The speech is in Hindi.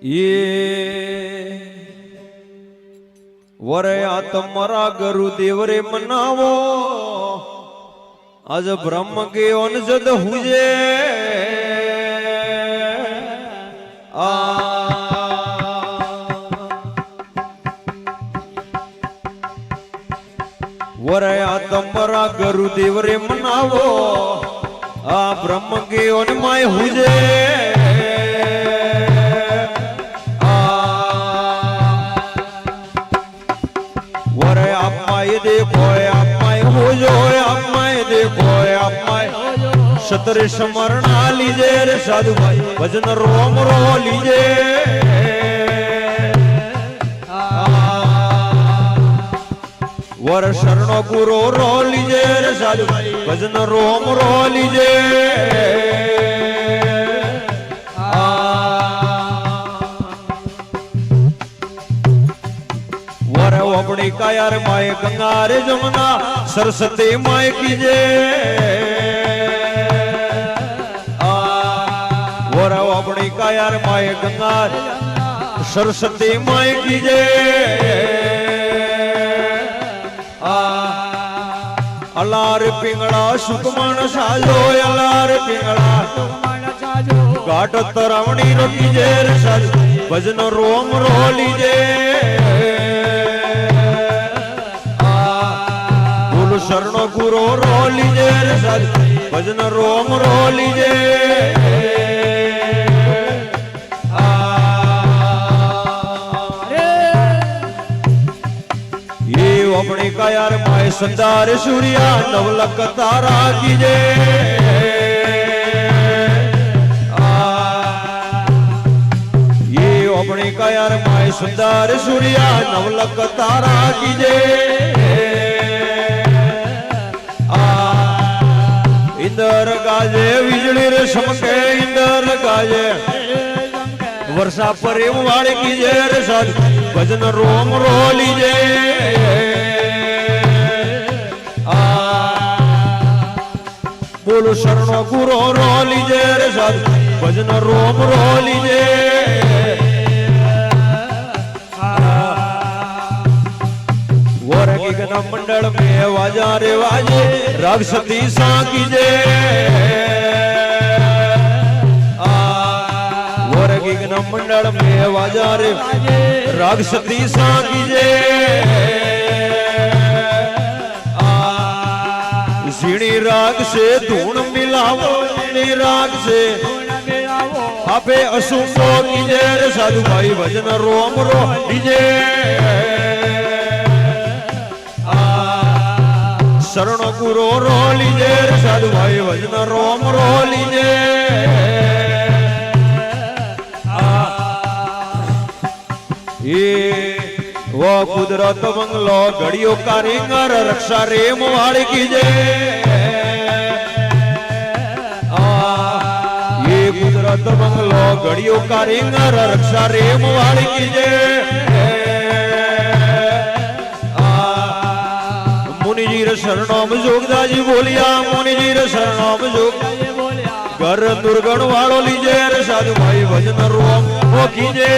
ये वरे आ तमारा गुरुदेव रे मनावो आज ब्रह्म के अनजद हुजे आ वरे आ तमारा गुरुदेव रे मनावो आ ब्रह्म के अनमाय हुजे देखो आप हो जो आप देखो आप सतर स्मरण लीजे रे साधु भाई भजन रोम रो लीजे वर शरण गुरु रो लीजे रे साधु भाई भजन रोम रो लीजे अपनी कायर माए गंगा रे जमुना सरस्वती माए कीजे और अपनी कायर माए गंगा सरस्वती माए कीजे अलार पिंगला सुकमण साजो अलार पिंगला घाट तरवणी रो कीजे रे साज भजन रोम रो लीजे शरण गुरु रो लीजे भजन रोम रो लीजे ये अपने का यार माए संदार सूर्या नवलक तारा कीजे ये अपने का यार माए सुंदर सूर्या नवलक तारा कीजे इंदर गाजे बिजली रे समके इंदर गाजे वर्षा प्रेम वाले कीजे रे साथ भजन रोम रो लीजे बोलो शरण गुरु रो लीजे रे साथ भजन रोम रो लीजे मंडल में वाजा रे वाजे राग सती सा कीजे मंडल में वाजा रे राग सती सा कीजे झीणी राग से धूण मिलावो झीणी राग से आपे असुमो कीजे रे साधु भाई भजन रोम रो लीजे शरण गुरु रो लीजे साधु भाई भजन रोम रो लीजे ये वो कुदरत बंगलो घड़ियों कारीगर रक्षा रेम वाले कीजे ये कुदरत बंगलो घड़ियों कारीगर रक्षा रेम वाले कीजे मुनि जी शरणों में जोगदाजी बोलिया मुनि जी शरणों में जोग घर दुर्गण वालों लीजे साधु भाई भजन रोम वो कीजे